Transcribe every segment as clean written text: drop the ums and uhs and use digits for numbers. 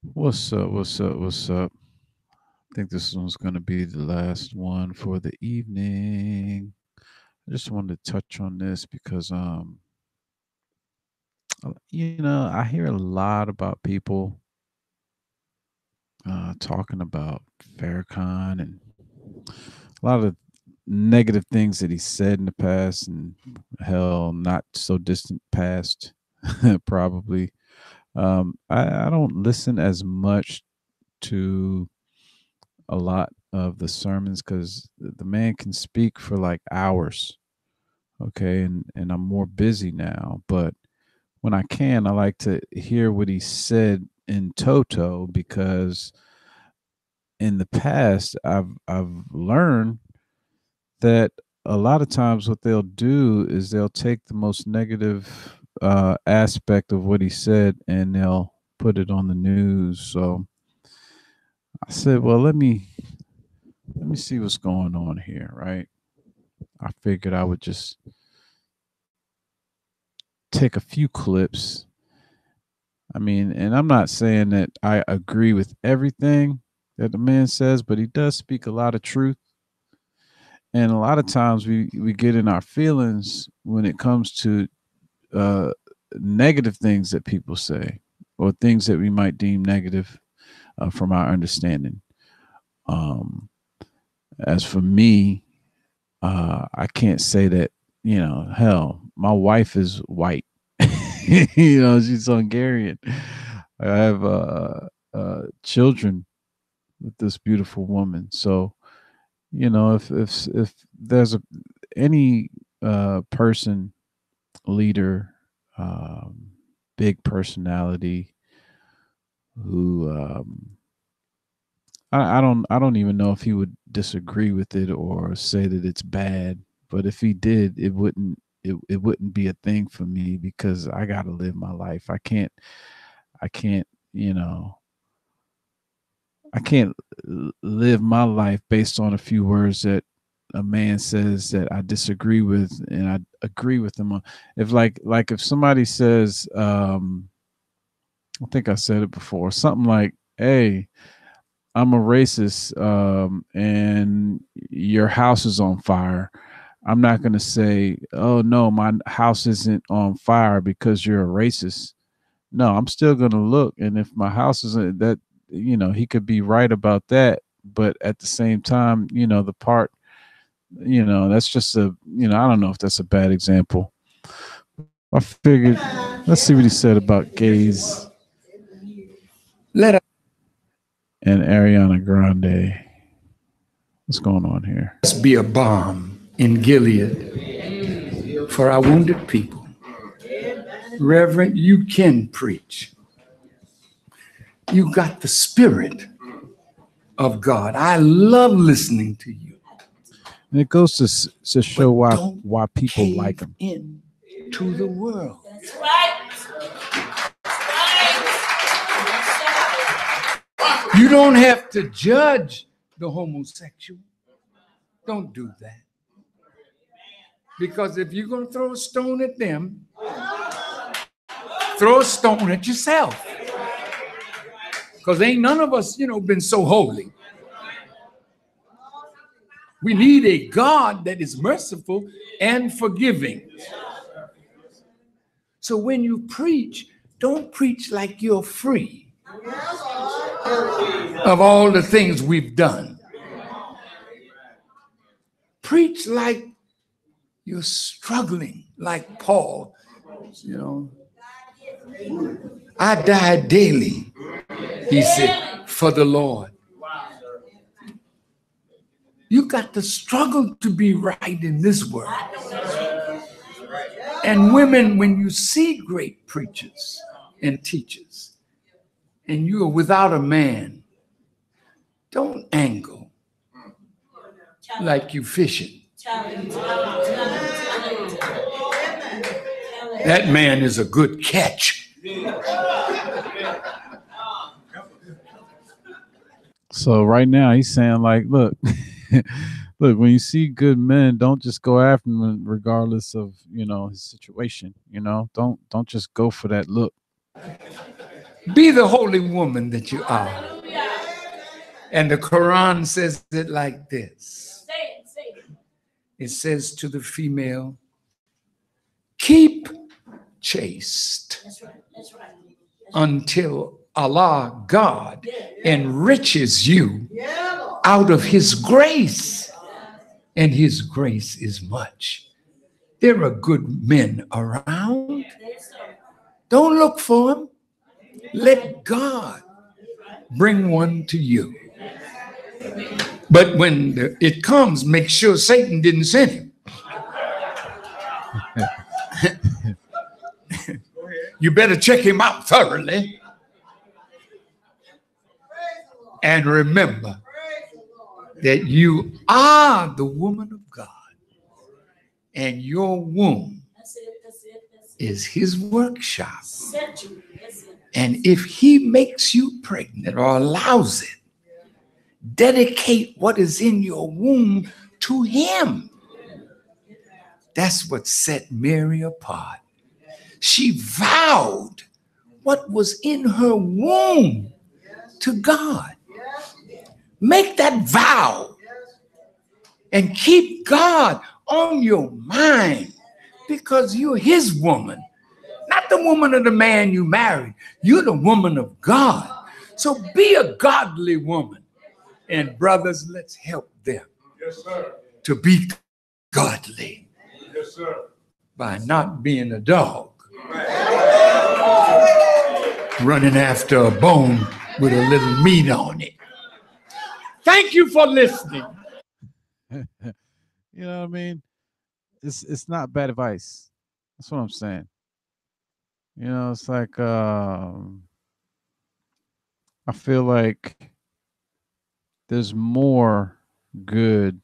What's up? What's up? What's up? I think this one's going to be the last one for the evening. I just wanted to touch on this because, I hear a lot about people talking about Farrakhan and a lot of negative things that he said in the past and hell, not so distant past, probably. I don't listen as much to a lot of the sermons because the man can speak for like hours. Okay, and I'm more busy now, but when I can, I like to hear what he said in toto because in the past I've learned that a lot of times what they'll do is they'll take the most negative aspect of what he said and they'll put it on the news. So I said, well, let me see what's going on here, right? I figured I would just take a few clips. I mean, and I'm not saying that I agree with everything that the man says, but he does speak a lot of truth. And a lot of times we get in our feelings when it comes to uh, negative things that people say or things that we might deem negative from our understanding. Um, as for me, I can't say that, hell, my wife is white. She's Hungarian. I have children with this beautiful woman. So, if there's any person, leader, um, big personality who I don't even know if he would disagree with it or say that it's bad. But if he did, it wouldn't be a thing for me because I gotta live my life. I can't, you know, I can't live my life based on a few words that a man says that I disagree with and I agree with him on. If if somebody says, I think I said it before, something like, "Hey, I'm a racist, and your house is on fire." I'm not going to say, "Oh no, my house isn't on fire because you're a racist." No, I'm still going to look, and if my house isn't that, he could be right about that, but at the same time, the part, that's just I don't know if that's a bad example. I figured, let's see what he said about gays Let and Ariana Grande. What's going on here? us be a balm in Gilead for our wounded people. Reverend, you can preach. You got the spirit of God. I love listening to you, And it goes to show but why don't why people like cave him. in to the world. You don't have to judge the homosexual. Don't do that. Because if you're going to throw a stone at them, throw a stone at yourself. Because ain't none of us, been so holy. We need a God that is merciful and forgiving. So when you preach, don't preach like you're free of all the things we've done. Preach like you're struggling, like Paul. You know, I die daily, he said, for the Lord. You got to struggle to be right in this world. And women, when you see great preachers and teachers, and you are without a man, don't angle like you fishing. That man is a good catch. So right now he's saying like, look, look, when you see good men, don't just go after them regardless of his situation. Don't just go for that look. Be the holy woman that you are. And the Quran says it like this. It says to the female, keep chaste until Allah, God, enriches you out of his grace. And his grace is much. There are good men around. Don't look for them. Let God bring one to you. But when it comes, make sure Satan didn't send him. You better check him out thoroughly. And remember that you are the woman of God. And your womb is his workshop. And if he makes you pregnant or allows it, dedicate what is in your womb to him. That's what set Mary apart. She vowed what was in her womb to God. Make that vow and keep God on your mind, because you're his woman, not the woman of the man you married. You're the woman of God. So be a godly woman. And brothers, let's help them to be godly by not being a dog running after a bone with a little meat on it. Thank you for listening. You know what I mean? It's not bad advice. That's what I'm saying. You know, it's like I feel like there's more good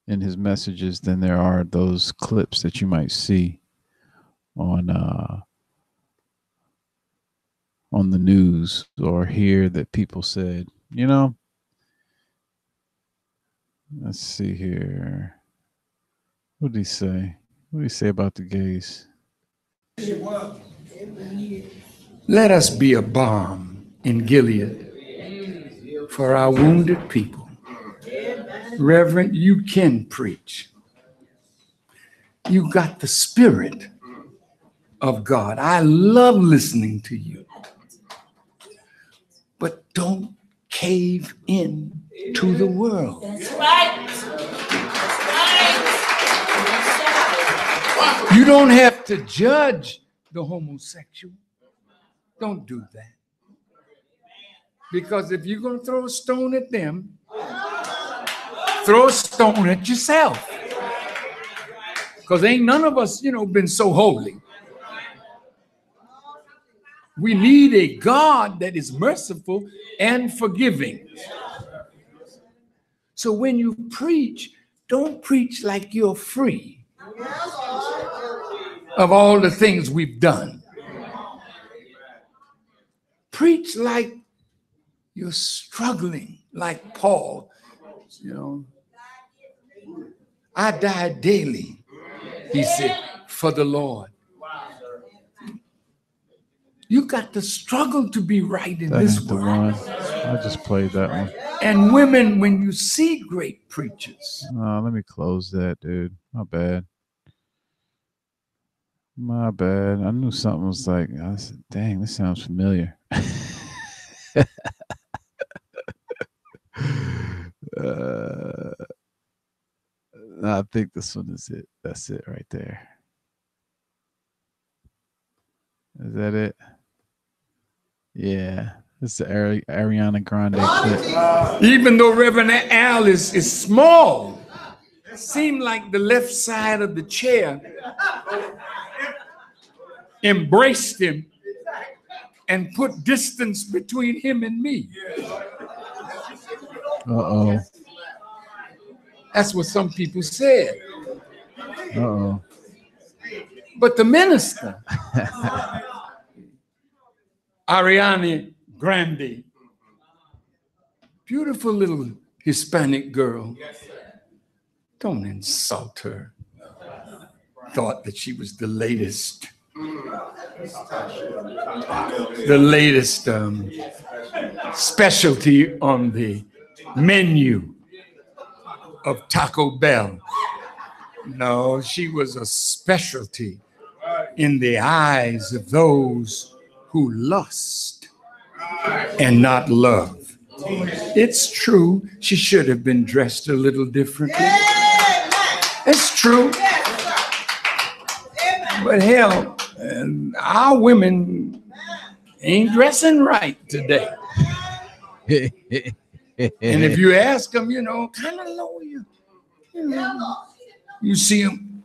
in his messages than there are those clips that you might see on the news or hear that people said. You know, let's see here. What did he say? What did he say about the gays? Let us be a balm in Gilead for our wounded people. Reverend, you can preach. You got the spirit of God. I love listening to you. But don't cave in to the world. That's right. You don't have to judge the homosexual. Don't do that. Because if you're going to throw a stone at them, throw a stone at yourself. Because ain't none of us, been so holy. We need a God that is merciful and forgiving. So when you preach, don't preach like you're free of all the things we've done. Preach like you're struggling, like Paul. I die daily, he said, for the Lord. You got to struggle to be right in this world. I just played that one. And women, when you see great preachers. Let me close that, dude. My bad. My bad. I knew something was like, I said, dang, this sounds familiar. I think this one is it. That's it right there. Is that it? Yeah. This is the Ariana Grande clip. Even though Reverend Al is small, it seemed like the left side of the chair embraced him and put distance between him and me. Uh-oh. That's what some people said. Uh-oh. But the minister, Ariana Grande, beautiful little Hispanic girl, don't insult her. Thought that she was the latest. the latest specialty on the menu of Taco Bell. No, she was a specialty in the eyes of those who lust and not love. It's true, she should have been dressed a little differently. It's true. But hell, our women ain't dressing right today. And if you ask them, kind of low, you see them.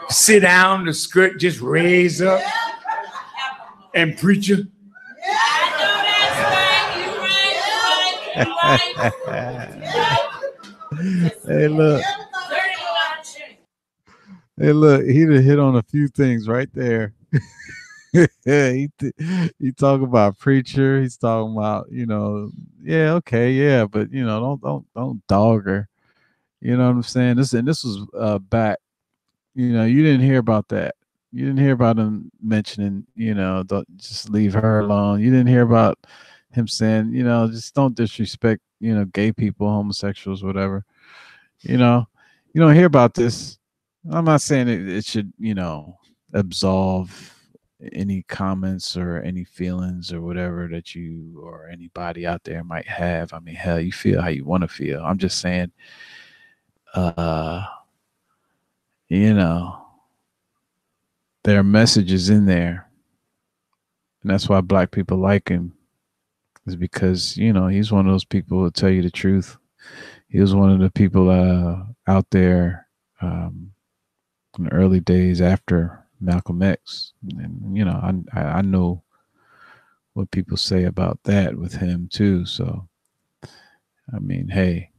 Sit down, the skirt just raise up, and preacher. Hey, look. Hey, look. He done hit on a few things right there. He talking about preacher. He's talking about yeah, okay, yeah, but don't dog her. You know what I'm saying? This was back. You didn't hear about that. You didn't hear about him mentioning, don't just leave her alone. You didn't hear about him saying, just don't disrespect, gay people, homosexuals, whatever. You know, you don't hear about this. I'm not saying it should, absolve any comments or any feelings or whatever that you or anybody out there might have. I mean, hell, you feel how you want to feel. I'm just saying, uh, you know, there are messages in there. And that's why black people like him, is because, he's one of those people who tell you the truth. He was one of the people out there in the early days after Malcolm X. And, I know what people say about that with him too. So, I mean, hey,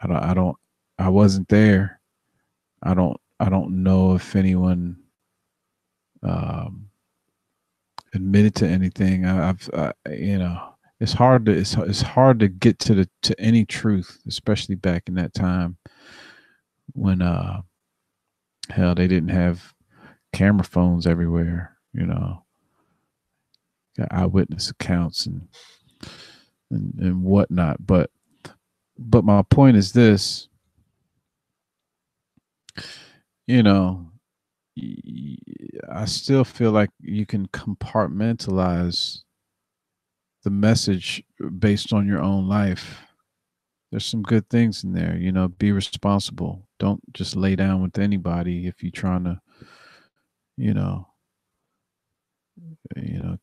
I wasn't there. I don't know if anyone um, admitted to anything. It's hard to it's hard to get to any truth, especially back in that time when hell, they didn't have camera phones everywhere. Got eyewitness accounts and whatnot. But my point is this: you know, I still feel like you can compartmentalize the message based on your own life. There's some good things in there. Be responsible. Don't just lay down with anybody if you're trying to, you know,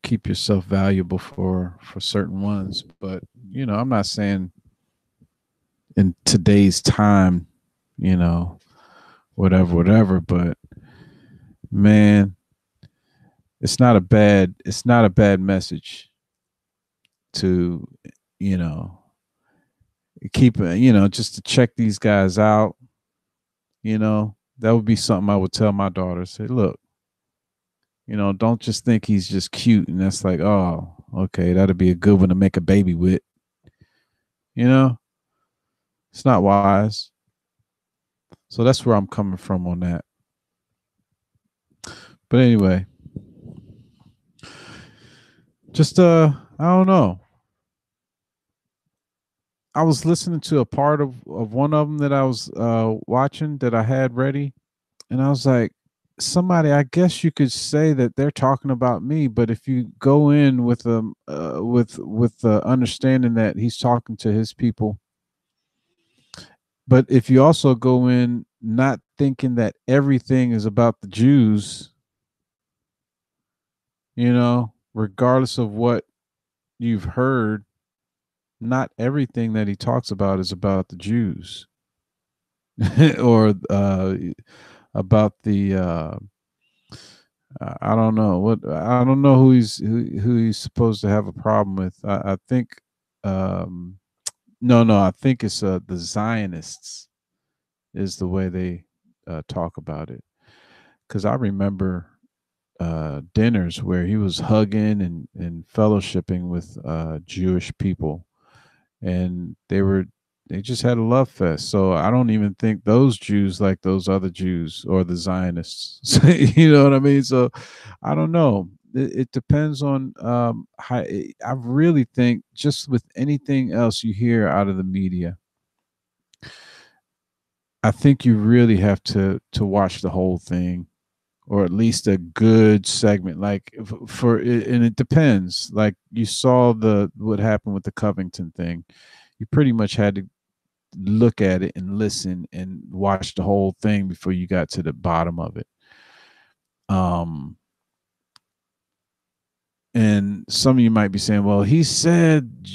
keep yourself valuable for certain ones. But I'm not saying in today's time, you know, whatever. But man, it's not a bad message to, you know, keep just to check these guys out. That would be something I would tell my daughter. Say, look, don't just think he's just cute and that's like, oh, okay, that'd be a good one to make a baby with. You know, it's not wise. So that's where I'm coming from on that. But anyway, just I don't know. I was listening to a part of one of them that I was watching that I had ready, and I was like, somebody, I guess you could say that they're talking about me, but if you go in with with the understanding that he's talking to his people, but if you also go in not thinking that everything is about the Jews, regardless of what you've heard, not everything that he talks about is about the Jews or about the I don't know what I don't know who he's supposed to have a problem with. I think um, no, I think it's the Zionists is the way they talk about it. Because I remember dinners where he was hugging and fellowshipping with Jewish people, and they were they just had a love fest. So I don't even think those Jews like those other Jews or the Zionists. You know what I mean? So I don't know. It depends on how. I really think just with anything else you hear out of the media, I think you really have to watch the whole thing, or at least a good segment. Like for and it depends. Like you saw the what happened with the Covington thing. You pretty much had to look at it and listen and watch the whole thing before you got to the bottom of it. Um, and some of you might be saying, "Well, he said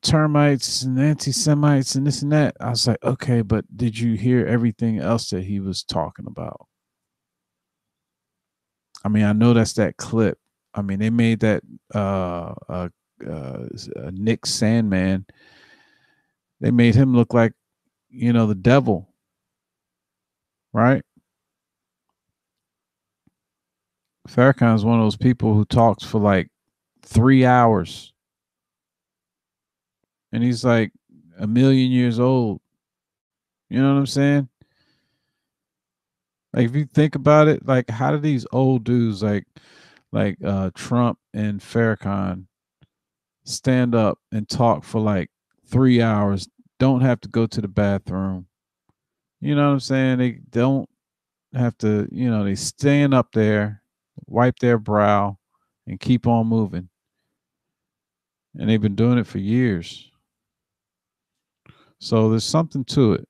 termites and anti-Semites and this and that." I was like, "Okay, but did you hear everything else that he was talking about?" I mean, I know that's that clip. I mean, they made that Nick Sandman. They made him look like the devil, right? Farrakhan is one of those people who talks for like 3 hours, and he's like a million years old. You know what I'm saying? Like if you think about it, like how do these old dudes like Trump and Farrakhan stand up and talk for like 3 hours, don't have to go to the bathroom. You know what I'm saying? They don't have to, they stand up there, wipe their brow, and keep on moving. And they've been doing it for years. So there's something to it.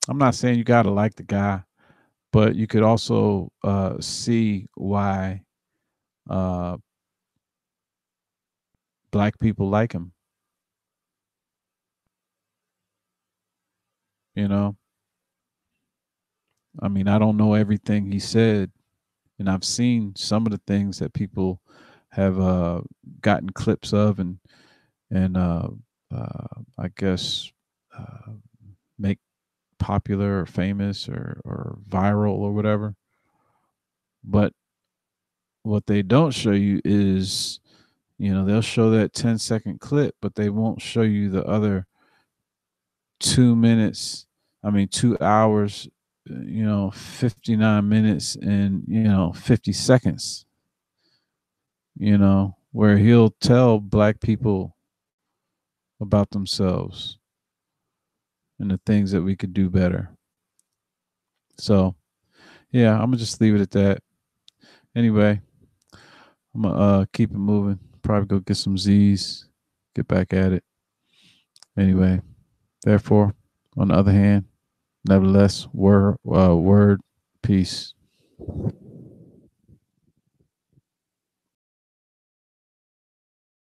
I'm not saying you got to like the guy, but you could also see why uh, black people like him. You know, I mean, I don't know everything he said, and I've seen some of the things that people have gotten clips of and I guess uh, make popular or famous or viral or whatever. But what they don't show you is, they'll show that 10-second clip, but they won't show you the other 2 minutes. I mean, 2 hours, 59 minutes and, 50 seconds, where he'll tell black people about themselves and the things that we could do better. So, yeah, I'm gonna just leave it at that. Anyway, I'm gonna keep it moving. Probably go get some Z's, get back at it. Anyway, therefore, on the other hand, nevertheless, word, peace.